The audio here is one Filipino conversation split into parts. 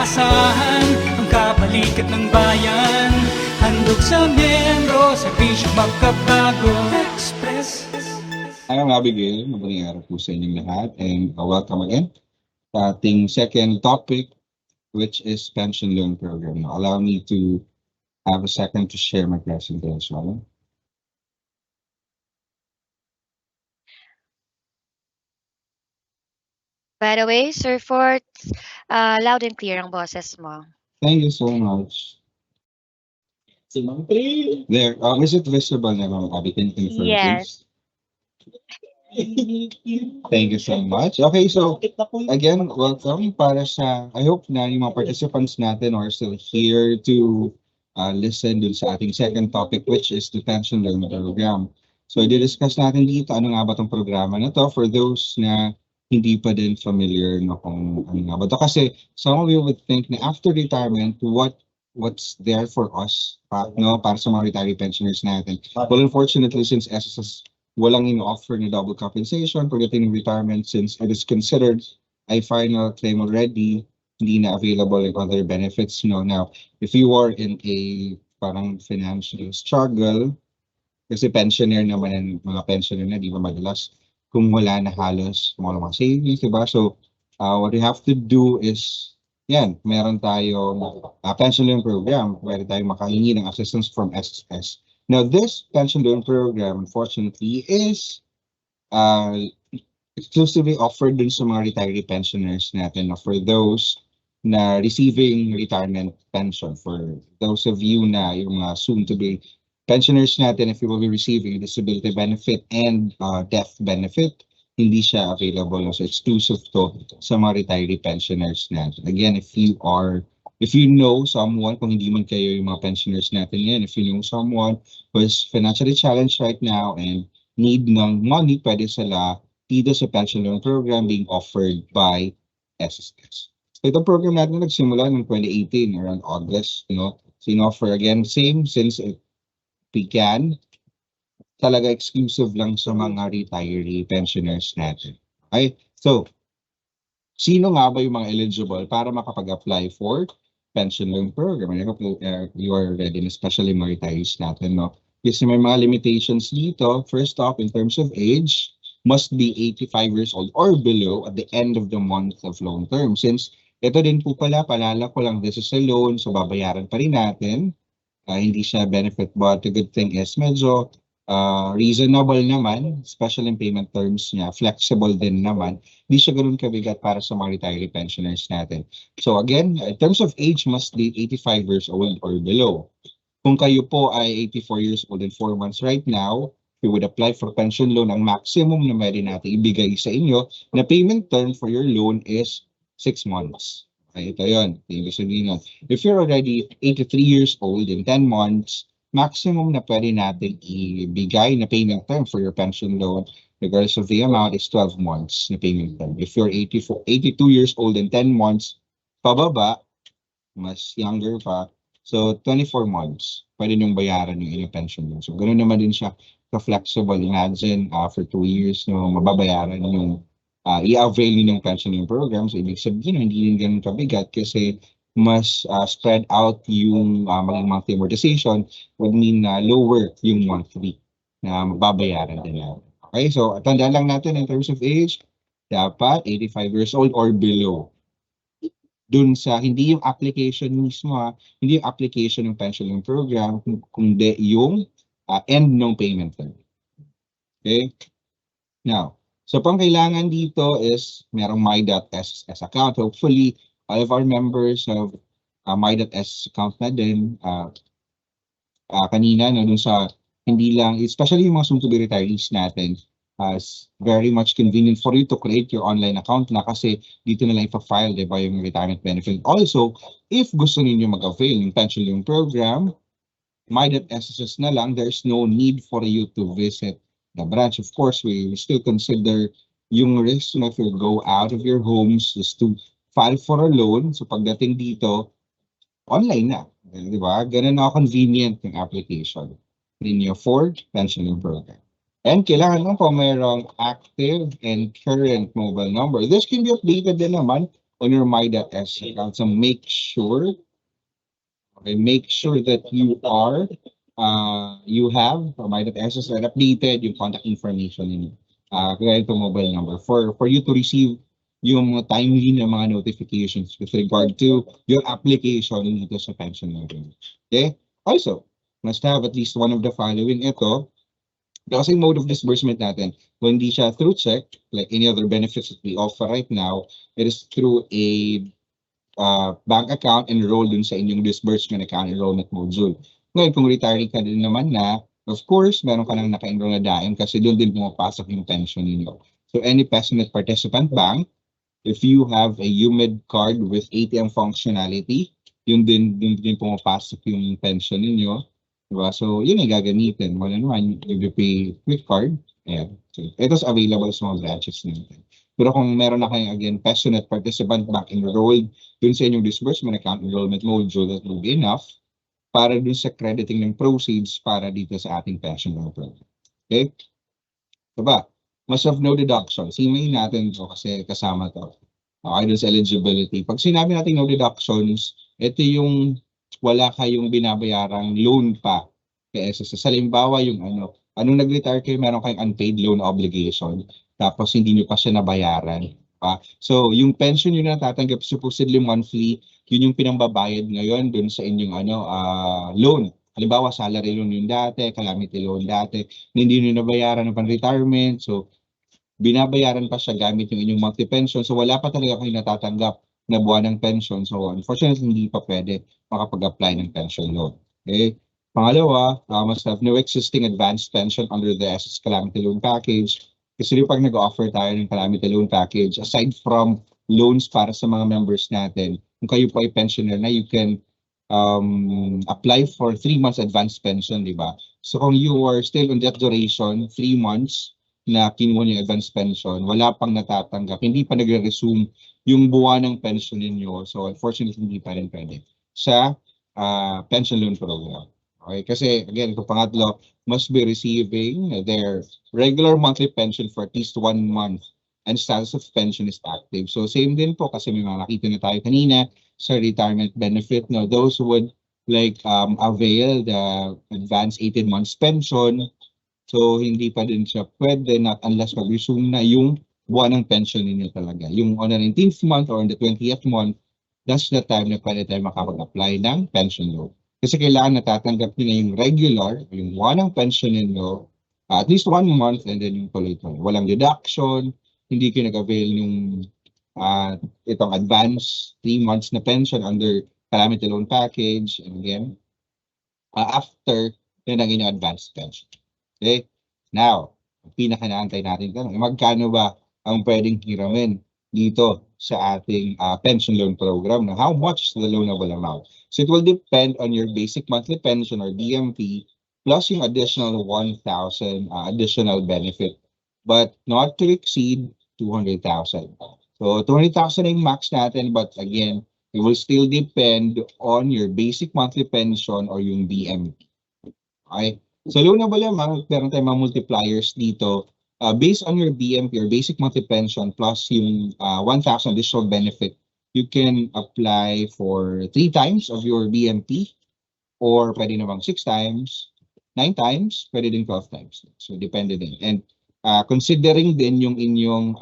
inaasahan, ang kabalikat ng bayan. Handog sa miyembro, serbisyong magkabago. Express. I'm Abigail, magandang araw po sa inyong lahat, and welcome again sa ating second topic, which is pension loan program. Now, allow me to have a second to share my presentation. By the way, Sir Fort, loud and clear ang boses mo. Thank you so much. There, is it visible na, Ma'am Abby? Can you confirm, Yes. please? Thank you so much. Okay, so again, welcome para sa, I hope na yung mga participants natin are still here to listen dun sa ating second topic, which is the pension loan program. So, i-discuss natin dito ano nga ba itong programa na to for those na hindi pa din familiar no, kung ano nga ba ito. Kasi some of you would think na after retirement, what's there for us no, para sa mga retiree pensioners natin. Well, unfortunately, since SSS walang ino-offer na double compensation pagdating ng retirement, since it is considered a final claim already, hindi na available in other benefits. No? Now, if you are in a parang financial struggle, kasi pensioner naman ang mga pensioner na, di ba madalas, kung wala na halos mga savings, diba? So, what you have to do is, yan, meron tayong pension loan program, pwede tayong makahingi ng assistance from SSS. Now, this pension loan program, unfortunately, is exclusively offered dun sa mga retiree pensioners natin, for those na receiving retirement pension. For those of you na yung soon-to-be pensioners natin, if you will be receiving disability benefit and death benefit, hindi siya available. So exclusive to sa mga retiree pensioners natin. Again, if you know someone, kung hindi man kayo yung mga pensioners natin yan, if you know someone who is financially challenged right now and need ng money, pwede sila dito sa pension loan program being offered by SSS. So itong program natin nagsimula noong 2018, around August, So in-offer again, same since it began, talaga exclusive lang sa mga retiree pensioners natin. Okay? So, sino nga ba yung mga eligible para makapag-apply for pension loan program? I hope you are ready, especially mga retirees natin, no? Kasi may mga limitations dito. First off, in terms of age, must be 85 years old or below at the end of the month of loan term. Since ito din po palala ko lang, this is a loan, so babayaran pa rin natin. Hindi siya benefit, but the good thing is medyo reasonable naman, especially in payment terms niya, flexible din naman. Hindi siya ganoon kabigat para sa mga retiree pensioners natin. So again, in terms of age, must be 85 years old or below. Kung kayo po ay 84 years old and 4 months right now, you would apply for pension loan. Ang maximum na meron natin ibigay sa inyo na payment term for your loan is 6 months. Okay, ito yun. Ibig sabihin nun. If you're already 83 years old in 10 months, maximum na pwede natin ibigay na payment term for your pension loan, regardless of the amount, is 12 months na payment term. If you're 82 years old in 10 months, pababa, mas younger pa, so 24 months, pwede nyung bayaran yung inyong pension loan. So ganoon naman din siya ka-flexible. Imagine, for 2 years, mababayaran yung i-avail nyo ng pension loan program. So, ibig sabihin, hindi din ganun kabigat kasi mas spread out yung maging monthly amortization would mean lower yung monthly na mababayaran din natin. Okay, so tandaan lang natin in terms of age, dapat 85 years old or below. Dun sa, hindi yung application mismo, hindi yung application ng pension loan program, kundi yung end ng payment term. Okay? Now, so pang kailangan dito is merong my.sss account. Hopefully, all of our members have my.sss account na din kanina, dun sa hindi lang, especially yung mga soon-to-be retirees natin, very much convenient for you to create your online account na kasi dito na lang ipa-file, diba, yung retirement benefit. Also, if gusto ninyo mag-avail ng pension loan program, my.sss na lang, there's no need for you to visit the branch. Of course, we still consider yung risk na if you go out of your homes just to file for a loan. So pagdating dito, online na. Di ba? Ganun na convenient yung application ninyo for pension loan program. And kailangan mo po mayroong active and current mobile number. This can be updated din naman on your My.S account. So make sure that you have My.S and updated yung contact information ninyo. Kaya itong mobile number for you to receive yung timely na mga notifications with regard to your application dito sa pension natin. Okay? Also, must have at least one of the following. Ito, kasi mode of disbursement natin, kung hindi siya through check, like any other benefits that we offer right now, it is through a bank account enrolled dun sa inyong disbursement account enrollment module. Ngayon, kung retiree ka din naman na, of course, meron ka nang naka-enroll na dahil kasi doon din pumapasok yung pension ninyo. So any PESONet participant bank, if you have a UMID card with ATM functionality, yun din pumapasok yung pension ninyo. Diba? So, yun ay gagamitin. Wala naman, if you pay quick card, ayan. So, ito's available sa mga branches natin. Pero kung meron na kayong, again, PESONet participant bank enrolled dun sa inyong disbursement account enrollment module, that will be enough para dun sa crediting ng proceeds para dito sa ating pension program. Okay? Diba? Must have no deductions. Email natin to kasi kasama to. Okay, dun sa eligibility. Pag sinabi natin no deductions, ito yung wala kayong binabayarang loan pa kay SSS. Halimbawa yung anong nag-retire kayo, meron kayong unpaid loan obligation, tapos hindi nyo pa siya nabayaran. So yung pension nyo na natatanggap supposedly monthly, yun yung pinambabayad ngayon dun sa inyong loan. Halimbawa salary loan yung dati, calamity loan dati, hindi nyo nabayaran ng pan-retirement, so binabayaran pa siya gamit yung inyong monthly pension. So wala pa talaga kayo natatanggap na buwan ng pension. So unfortunately, hindi pa pwede makapag-apply ng pension loan. Okay? Pangalawa, must have no existing advanced pension under the SS Calamity Loan Package. Kasi pag nag-offer tayo ng Calamity Loan Package, aside from loans para sa mga members natin, kung kayo po ay pensioner na, you can apply for 3 months advanced pension, di ba? So kung you are still on that duration, 3 months, na kinuha niyo advance pension, wala pang natatanggap, hindi pa nagre-resume yung buwan ng pension ninyo. So unfortunately, hindi pa rin pwede sa pension loan program. Okay? Kasi again, ito pangatlo, must be receiving their regular monthly pension for at least 1 month and status of pension is active. So same din po kasi may mga nakita na tayo kanina sa retirement benefit. Now, those who would like avail the advanced 18 months pension, so hindi pa din siya pwede not unless mag-resume na yung buwan ng pension ninyo talaga. Yung on the 19th month or on the 20th month, that's the time na pwede tayo makapag-apply ng pension loan. Kasi kailangan natatanggap nyo na yung regular, yung buwan ng pension ninyo, at least 1 month and then yung tuloy-tuloy. Walang deduction, hindi kayo nag-avail yung itong advance 3 months na pension under Calamity Loan Package. And again, after yun ang inyong advanced pension. Okay? Now, pinaka-naantay natin ito. Magkano ba ang pwedeng hiramin dito sa ating pension loan program? Now, how much is the loanable amount? So it will depend on your basic monthly pension or BMP plus yung additional 1,000 additional benefit, but not to exceed 200,000. So 200,000 yung max natin, but again, it will still depend on your basic monthly pension or yung BMP. Okay? So loanable amount, meron tayong mga multipliers dito. Based on your BMP or basic monthly pension plus yung 1,000 additional benefit, you can apply for 3 times of your BMP or pwede namang 6 times, 9 times, pwede din 12 times. So depende din. And considering din yung inyong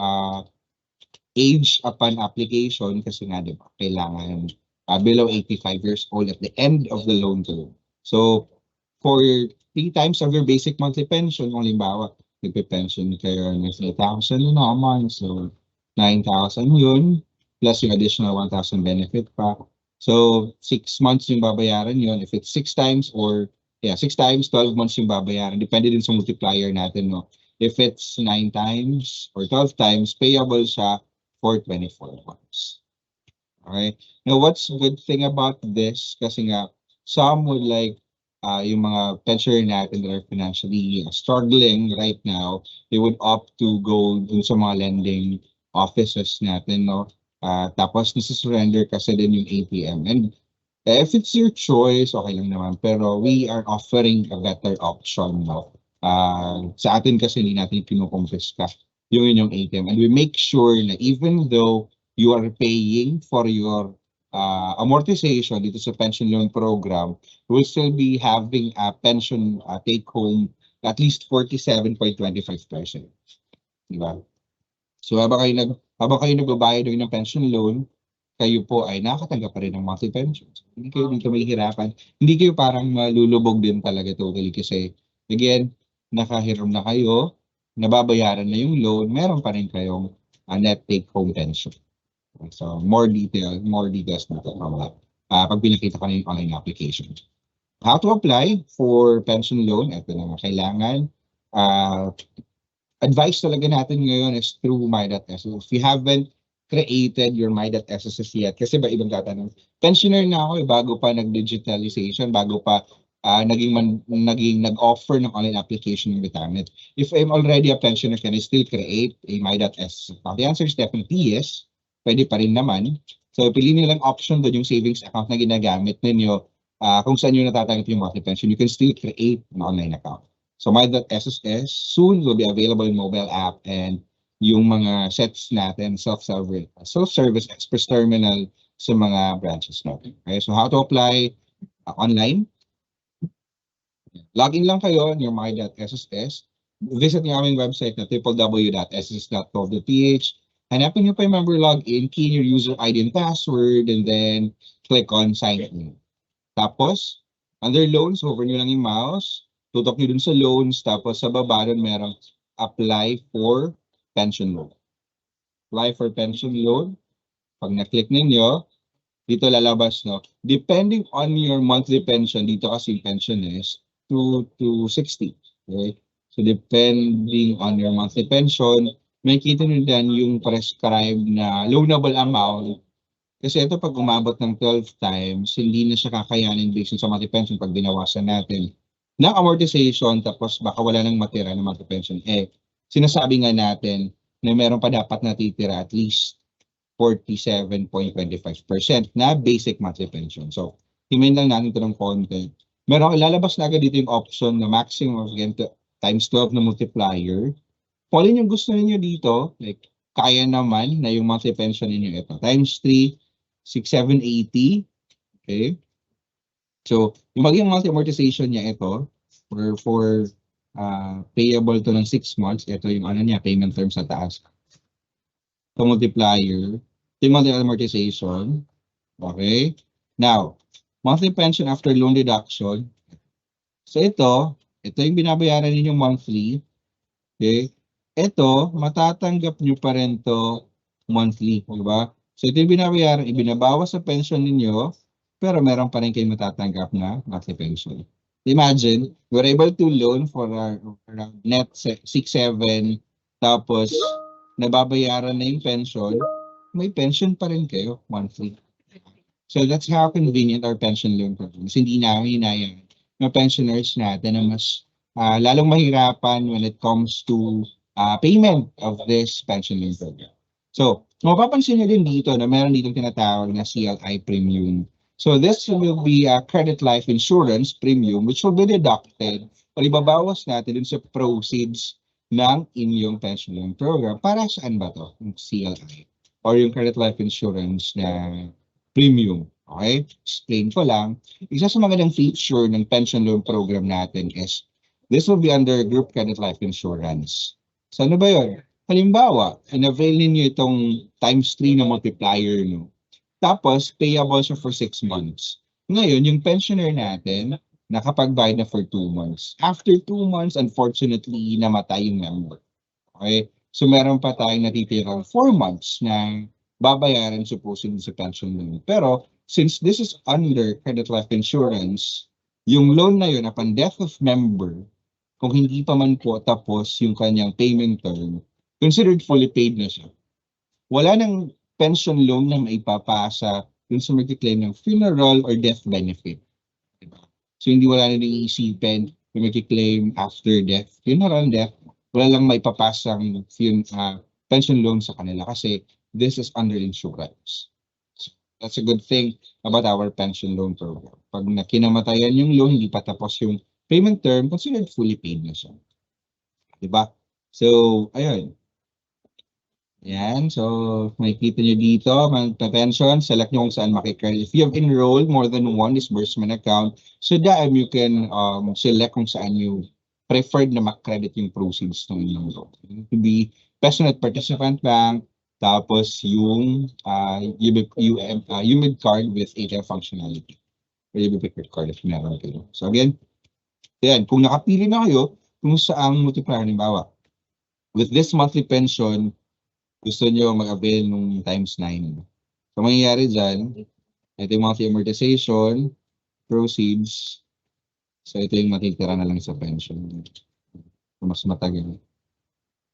age upon application kasi nga diba, kailangan below 85 years old at the end of the loan term. So for 3 times of your basic monthly pension, kung halimbawa, nagpe-pension kayo ng 3,000 naman, so 9,000 yun, plus yung additional 1,000 benefit pa. So 6 months yung babayaran yun. If it's 6 times or, 6 times, 12 months yung babayaran. Depende din sa multiplier natin, no? If it's 9 times or 12 times, payable siya for 24 months. Okay? Now, what's a good thing about this? Kasi nga, some would like yung mga pensioner natin that are financially struggling right now, they would opt to go dun sa mga lending offices natin, no? Tapos nasa-surrender kasi din yung ATM. And if it's your choice, okay lang naman. Pero we are offering a better option, no? Sa atin kasi hindi natin kinukumpiska yung inyong ATM. And we make sure na even though you are paying for your amortization dito sa pension loan program, you will still be having a pension take home at least 47.25%. Diba? So habang kayo nagbabayad ng pension loan, kayo po ay nakakatanggap pa rin ng monthly pensions. Hindi kayo dito mahihirapan. Hindi kayo parang malulubog din talaga totally kasi again, nakahiram na kayo, nababayaran na yung loan, meron pa rin kayong net take home pension. So more details na ito pag pinakita ko na yung online application. How to apply for pension loan? Ito na kailangan. Advice talaga natin ngayon is through My.SSS. If you haven't created your My.SSS yet, kasi ba ibang tatanong, pensioner na ako bago pa nag-digitalization, bago pa naging nag-offer ng online application ng retirement. If I'm already a pensioner, can I still create a My.SSS account? The answer is definitely yes. Pwede pa rin naman. So, piliin nyo lang option doon yung savings account na ginagamit ninyo kung saan nyo natatanggap yung monthly pension. You can still create an online account. So, My.SSS soon will be available in mobile app and yung mga sets natin, self-service express terminal sa mga branches natin. Okay, so how to apply online? Login lang kayo on your My.SSS. Visit yung aming website na www.sss.gov.ph. Hanapin nyo pa yung member login, key in your user ID and password, and then click on sign in. Tapos, under loans, hover nyo lang yung mouse, tutok nyo dun sa loans, tapos sa baba dun merong apply for pension loan. Apply for pension loan. Pag na-click ninyo, dito lalabas, no? Depending on your monthly pension, dito kasi yung pension is 2 to 60. Okay? So, depending on your monthly pension, may kita nyo dyan yung prescribed na loanable amount. Kasi ito pag umabot ng 12 times, hindi na siya kakayanin based sa monthly pension pag binawasan natin ng amortization tapos baka wala nang matira ng monthly pension. Sinasabi nga natin na meron pa dapat natitira at least 47.25% na basic monthly pension. So, himayin lang natin ito ng konti. Meron ilalabas na agad dito yung option na maximum again times 12 na multiplier. Kung alin yung gusto niyo dito, like kaya naman na yung monthly pension niyo ito. Times 3, 6, 7, 80. Okay? So, yung maging monthly amortization niya ito, for payable to ng 6 months, ito yung ano niya, payment term sa taas. So, multiplier, yung monthly amortization. Okay? Now, monthly pension after loan deduction. So, ito yung binabayaran ninyo monthly. Okay? Ito, matatanggap nyo pa rin to monthly, di ba? So ito yung binabayaran, ibinabawas sa pension ninyo, pero meron pa rin kayo matatanggap na monthly pension. Imagine, we're able to loan for around net 6-7, tapos nababayaran na yung pension, may pension pa rin kayo monthly. So that's how convenient our pension loan program. Hindi namin hinayang mga pensioners natin na mas lalong mahirapan when it comes to payment of this pension loan program. So, mapapansin nyo din dito na meron ditong tinatawag na CLI premium. So, this will be a credit life insurance premium which will be deducted o ibabawas natin dun sa proceeds ng inyong pension loan program. Para saan ba to? Yung CLI or yung credit life insurance na premium. Okay? Explain ko lang. Isa sa magandang feature ng pension loan program natin is this will be under group credit life insurance. So ano ba yun? Halimbawa, in-avail ninyo itong times 3 na multiplier nyo. Tapos, payable siya for 6 months. Ngayon, yung pensioner natin, nakapag-bayad na for 2 months. After 2 months, unfortunately, namatay yung member. Okay? So meron pa tayong natitirang 4 months na babayaran supposedly sa pension loan. Pero, since this is under credit life insurance, yung loan na yun upon death of member, kung hindi pa man po tapos yung kanyang payment term, considered fully paid na siya. Wala nang pension loan na maipapasa dun sa mag-claim ng funeral or death benefit. Diba? So hindi wala na iisipin yung mag-claim after death, funeral and death, wala lang maipapasang pension loan sa kanila kasi this is under insurance. So that's a good thing about our pension loan program. Pag nakinamatayan yung loan, hindi pa tapos yung payment term, considered fully paid na siya. Diba? So, ayun. Yan. So, makikita nyo dito, magpa-pension, select nyo kung saan makikredit. If you have enrolled more than one disbursement account, so that you can select kung saan you preferred na makredit yung proceeds ng inyong loan. It could be Personal Participant Bank, tapos yung UMID card with ATM functionality. Or UMID card if meron kayo. So again, yan, kung nakapili na kayo, kung saang multiplier, halimbawa, with this monthly pension, gusto nyo mag-avail nung times 9. So, mangyayari dyan, ito yung monthly amortization, proceeds. So, ito yung matitira na lang sa pension. Mas matagal.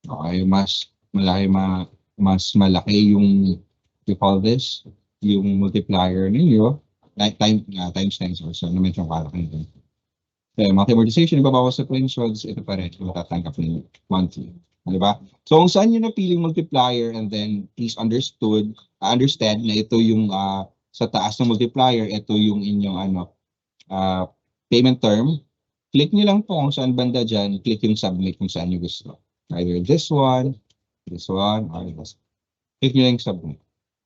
Okay, mas malaki yung, you call this, yung multiplier ninyo, times 9. So, na-mention ko nito. So, monthly amortization, ibabawas sa pensions, ito pa rin, matatanggap ninyo monthly. Diba? So, kung saan nyo napiling multiplier and then please understand na ito yung sa taas ng multiplier, ito yung inyong payment term. Click nyo lang po kung saan banda dyan, click yung submit kung saan nyo gusto. Either this one, or this. Click nyo lang submit.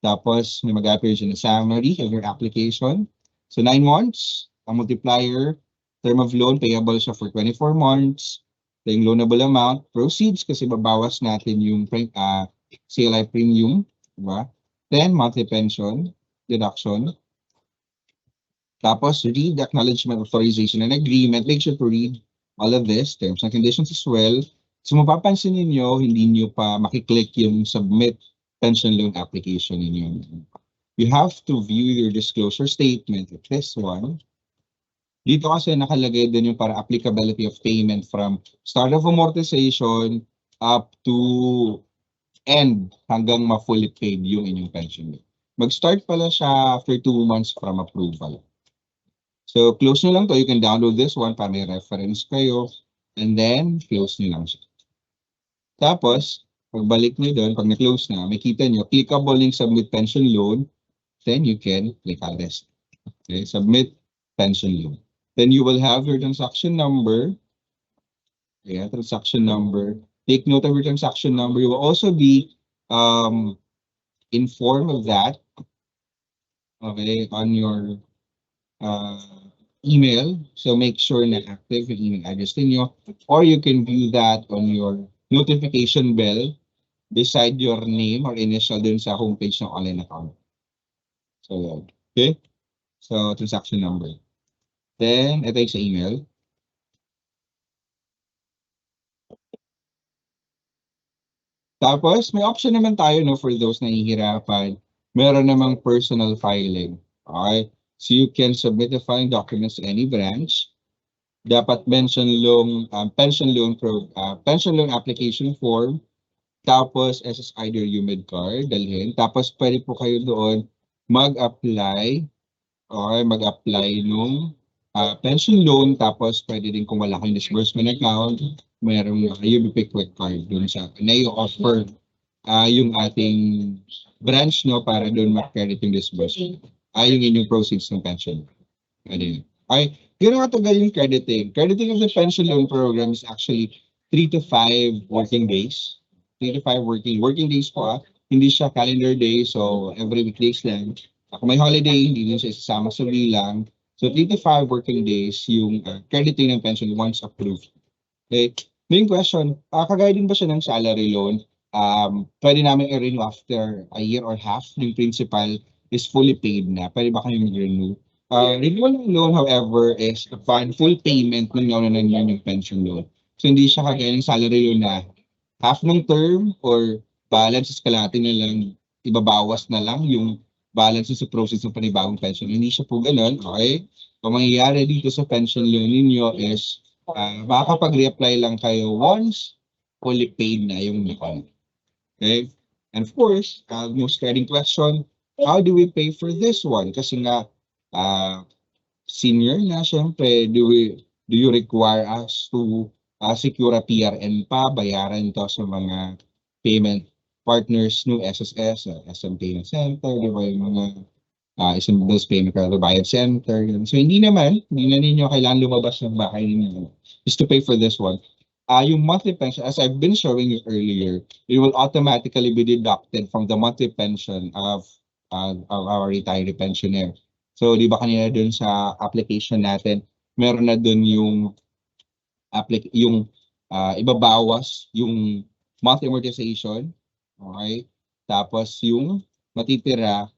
Tapos, may mag-appear dyan na summary of your application. So, 9 months, ang multiplier, term of loan, payable siya for 24 months. Yung loanable amount, proceeds kasi babawas natin yung CLI premium, diba? Then, monthly pension, deduction. Tapos, read the acknowledgement, authorization, and agreement. Make sure to read all of this, terms and conditions as well. So, mapapansin ninyo, hindi nyo pa makiklik yung submit pension loan application ninyo. You have to view your disclosure statement, like this one. Dito kasi nakalagay din yung para applicability of payment from start of amortization up to end hanggang ma-fully paid yung inyong pension. Mag-start pala siya after 2 months from approval. So close nyo lang to. You can download this one para may reference kayo and then close nyo lang siya. Tapos, pagbalik nyo doon, pag na-close na, makita nyo, clickable yung submit pension loan, then you can click on this. Okay, submit pension loan. Then you will have your transaction number. Yeah, transaction number. Take note of your transaction number. You will also be informed of that. Okay, on your email. So make sure na active yung email address ninyo. Or you can view that on your notification bell beside your name or initial dun sa homepage ng online account. So, okay. So, transaction number. Then, ito yung sa email. Tapos, may option naman tayo no, for those na hihirapan. Meron namang personal filing. Okay? So, you can submit the filing documents to any branch. Dapat pension loan application form. Tapos, SSID or UMID card, dalhin. Tapos, pwede po kayo doon mag-apply nung pension loan, tapos pwede din kung wala kayong disbursement account, mayroong UBP Quick Card dun sa na-offer yung ating branch no para doon mag-credit yung disbursement. Yung inyong proceeds ng pension. Pwede. Okay, gano'n katagal yung crediting. Crediting of the pension loan program is actually 3 to 5 working days. 3 to 5 working days po. Hindi siya calendar day, so every weekdays lang. Kung may holiday, hindi din siya isasama sa bilang. So 3 to 5 working days yung crediting ng pension once approved. Okay. Main question, kagaya din ba siya ng salary loan? Pwede namin i-renew after a year or half. Yung principal is fully paid na. Pwede ba kayo mag-renew? Renewal ng loan, however, is upon full payment ng naunanan yung pension loan. So hindi siya kagaya ng salary loan na half ng term or balance is kalahati na lang, ibabawas na lang yung balance sa proceeds ng panibagong pension. Hindi siya po ganun, okay? Ang mangyayari dito sa pension loan ninyo is makakapag-reapply lang kayo once fully paid na yung loan. Okay? And of course, most starting question, how do we pay for this one? Kasi nga, senior na, syempre, do you require us to secure a PRN pa, bayaran to sa mga payment partners no SSS, SM Payment Center, di ba yung mga isang bills payment card bayad center. So hindi na ninyo kailangan lumabas ng bahay ninyo just to pay for this one. yung monthly pension, as I've been showing you earlier, it will automatically be deducted from the monthly pension of our retiree pensioner. So, di ba kanina dun sa application natin, meron na dun yung ibabawas yung monthly amortization, okay? Tapos yung matitira,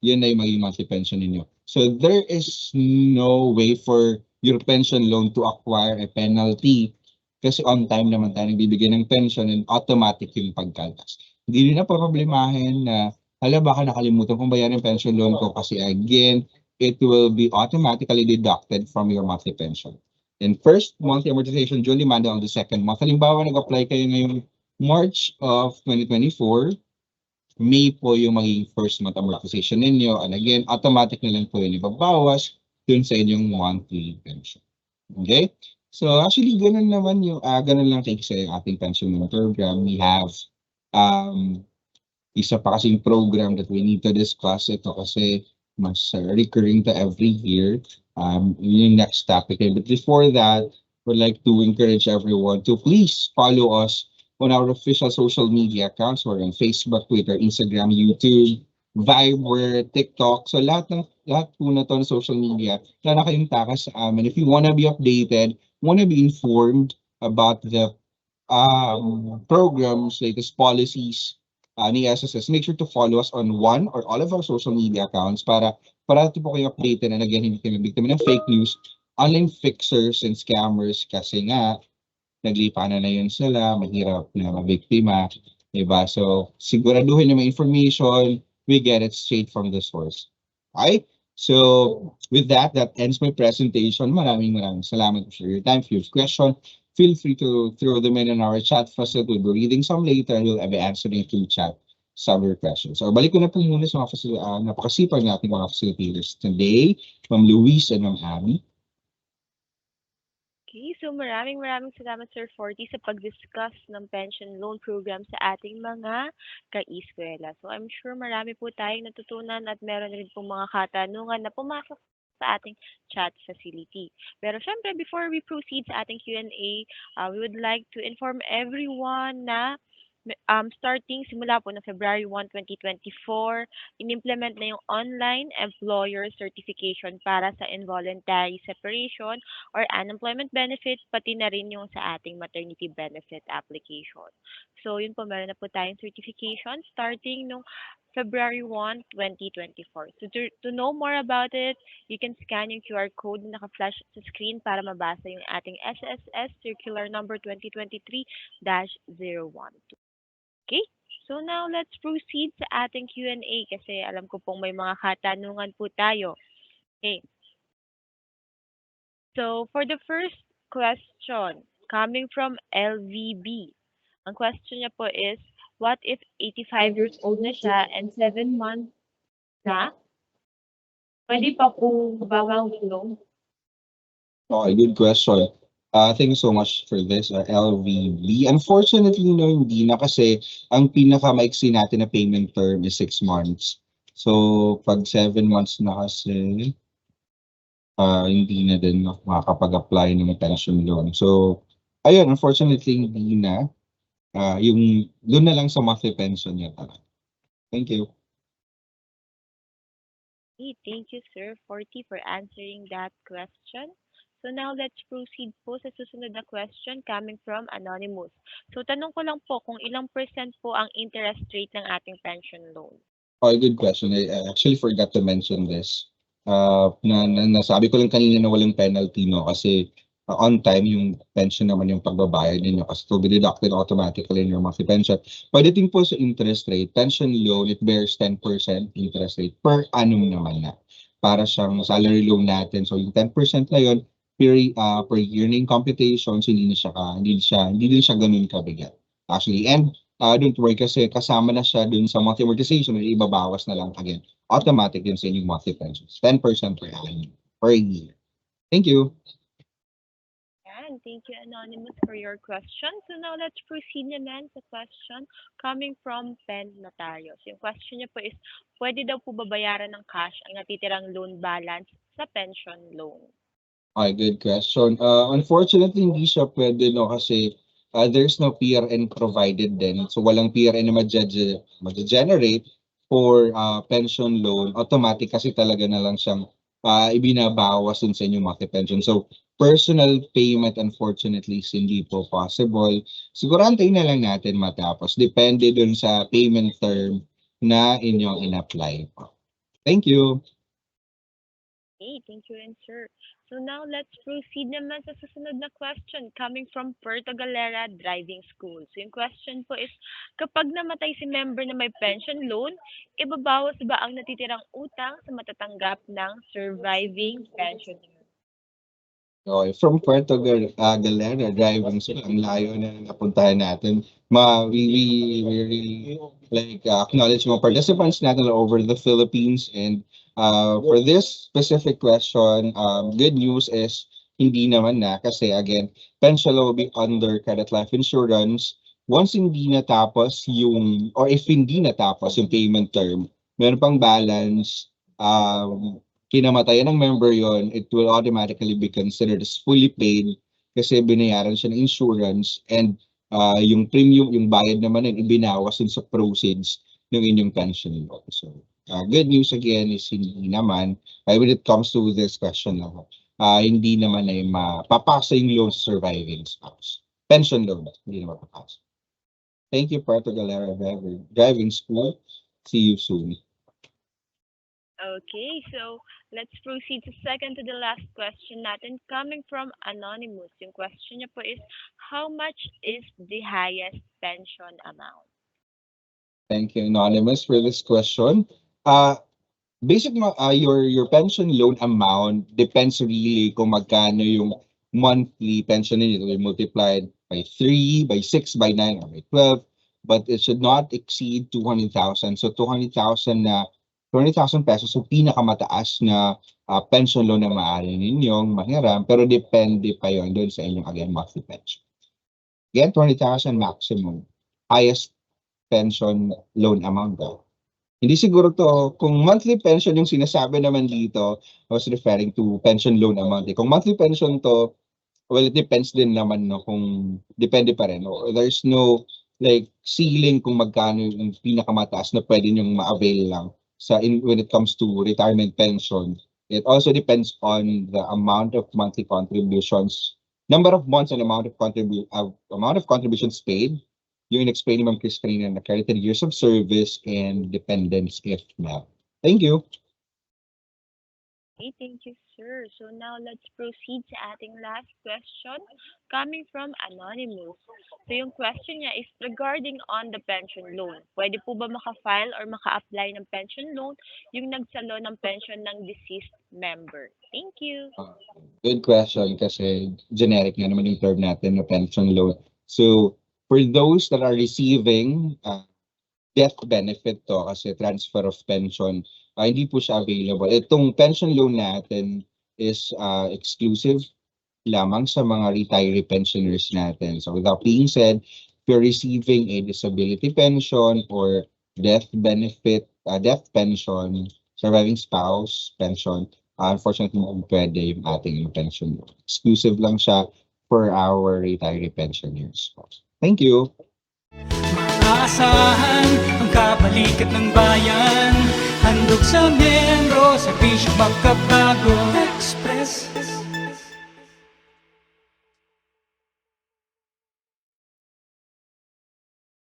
yun na yung magiging monthly pension ninyo. So there is no way for your pension loan to acquire a penalty kasi on time naman tayo nagbibigay ng pension and automatic yung pagkaltas. Hindi nyo na problemahin na hala baka nakalimutan kong bayaran yung pension loan ko kasi again, it will be automatically deducted from your monthly pension. And first monthly amortization duly demanded on the second month. Halimbawa, nag-apply kayo ngayong March of 2024, May po yung magiging first month amortization ninyo. And again, automatic na lang po yun ibabawas dun sa inyong monthly pension. Okay? So actually, ganun naman yung, ganun lang thank you sa ating pension program. We have isa pa kasing program that we need to discuss. Ito kasi mas recurring to every year. Yung next topic. But before that, we'd like to encourage everyone to please follow us on our official social media accounts. We're on Facebook, Twitter, Instagram, YouTube, Viber, TikTok. So lahat po na to na social media, wala na kayong takas sa amin. If you wanna be updated, wanna be informed about the programs, latest policies, ni SSS, make sure to follow us on one or all of our social media accounts para po kayo updated and again, hindi kayo biktima ng fake news, online fixers and scammers kasi nga, naglipa na yun sila, mahirap na mabiktima, diba? So, siguraduhin na may information, we get it straight from the source. Okay? So, with that ends my presentation. Maraming salamat for your time. If you have questions, feel free to throw them in our chat facility. We'll be reading some later and we'll be answering through chat some of your questions. So, balik ko na po muna sa mga napakasipag nating mga facilitators today, Ma'am Luis and Ma'am Abby. Okay, so maraming salamat Sir Forty sa pag-discuss ng pension loan program sa ating mga ka-eskwela. So I'm sure marami po tayong natutunan at meron rin pong mga katanungan na pumasok sa ating chat facility. Pero syempre, before we proceed sa ating Q&A, we would like to inform everyone na starting simula po ng February 1, 2024, in-implement na yung online employer certification para sa involuntary separation or unemployment benefit, pati na rin yung sa ating maternity benefit application. So, yun po, meron na po tayong certification starting nung February 1, 2024. So, to know more about it, you can scan yung QR code na naka-flash sa screen para mabasa yung ating SSS Circular Number 2023-012. Okay, so now let's proceed sa ating Q&A kasi alam ko pong may mga katanungan po tayo. Okay. So for the first question, coming from LVB, ang question niya po is, what if 85 years old na siya and 7 months na? Pwede pa po babawin? Okay, good question. Thank you so much for this, LVB. Unfortunately, no, hindi na kasi ang pinakamaiksi natin na payment term is 6 months. So, pag 7 months na kasi, hindi na din makakapag-apply ng pension loan. So, ayun, unfortunately, hindi na. Yung doon na lang sa monthly pension niya talaga. Thank you. Okay, thank you, Sir Forty, for answering that question. So now let's proceed po sa susunod na question coming from Anonymous. So tanong ko lang po kung ilang percent po ang interest rate ng ating pension loan? Okay, good question. I actually forgot to mention this. Nasabi ko lang kanina na walang penalty, no? Kasi on time yung pension naman yung pagbabayad ninyo kasi to be deducted automatically in your monthly pension. Pagdating po sa interest rate, pension loan, it bears 10% interest rate per annum naman na. Para siyang salary loan natin. So yung 10% na yun, per year na yung computations, hindi din siya ganun kabigat. Actually, and don't worry kasi kasama na siya dun sa monthly amortization, ibabawas na lang again. Automatic yun sa inyong monthly pensions. 10% per annum, per year. Thank you. And thank you, Anonymous, for your question. So now let's proceed naman sa question coming from Pen Notarios. Yung question niya po is, pwede daw po babayaran ng cash ang natitirang loan balance sa pension loan? Okay, good question. Unfortunately, hindi siya pwede, no, kasi there's no PRN provided din. So walang PRN na mag-generate for pension loan. Automatic kasi talaga na lang siyang ibinabawas dun sa inyong monthly pension. So personal payment unfortunately is hindi po possible. Siguro antayin na lang natin matapos. Depende dun sa payment term na inyong in-apply po. Thank you. Okay, thank you rin, sir. So now let's proceed naman sa susunod na question coming from Puerto Galera Driving School. So yung question po is, kapag namatay si member na may pension loan, ibabawas ba ang natitirang utang sa matatanggap ng surviving pensioner? Okay, from Puerto Galera Driving School, ang layo na napuntahan natin. We really acknowledge mga participants natin all over the Philippines. And for this specific question, good news is hindi naman na kasi again, pension will be under credit life insurance. Once hindi natapos yung, or if hindi natapos yung payment term, meron pang balance, kinamatayan ng member yon, it will automatically be considered as fully paid kasi binayaran siya ng insurance and yung premium, yung bayad naman ay ibinawas dun sa proceeds ng inyong pension loan. So, good news again is hindi naman, when it comes to this question lang, hindi naman ay mapapasa yung loan sa surviving spouse. Pension loan, hindi na mapapasa. Thank you, Puerto Galera Driving School. See you soon. Okay, so let's proceed to second to the last question natin coming from Anonymous. Yung question niya po is, how much is the highest pension amount? Thank you, Anonymous, for this question. Your pension loan amount depends really kung magkano yung monthly pension ninyo. It will be multiplied by 3, by 6, by 9, or by 12. But it should not exceed 200,000. So 200,000 pesos yung pinakamataas na pension loan na maaari ninyong mahiram, pero depende pa yon doon sa inyong again monthly pension. Again, 20,000 maximum. Highest pension loan amount daw. Hindi siguro to, kung monthly pension yung sinasabi naman dito, I was referring to pension loan amount. Kung monthly pension to, well, it depends din naman, no, kung depende pa rin. No? There's no like ceiling kung magkano yung pinakamataas na pwede nyong ma-avail lang when it comes to retirement pension. It also depends on the amount of monthly contributions, number of months and amount of contributions paid. Yung in-explain ni Ma'am Chris kanina na credited years of service and dependents if now. Thank you. Okay, thank you, sir. So now let's proceed sa ating last question coming from Anonymous. So yung question niya is regarding on the pension loan. Pwede po ba maka-file or maka-apply ng pension loan yung nagsalo ng pension ng deceased member? Thank you. Good question kasi generic nga naman yung term natin na pension loan. So for those that are receiving death benefit to kasi transfer of pension, hindi po siya available. Itong pension loan natin is exclusive lamang sa mga retiree pensioners natin. So with that being said, if you're receiving a disability pension or death benefit, death pension, surviving spouse pension, unfortunately, hindi pwede yung ating pension loan. Exclusive lang siya for our retiree pensioners. Thank you. Maasahan ang kabalikat ng bayan. Handog sa membro, serbisyong magkabago. Express.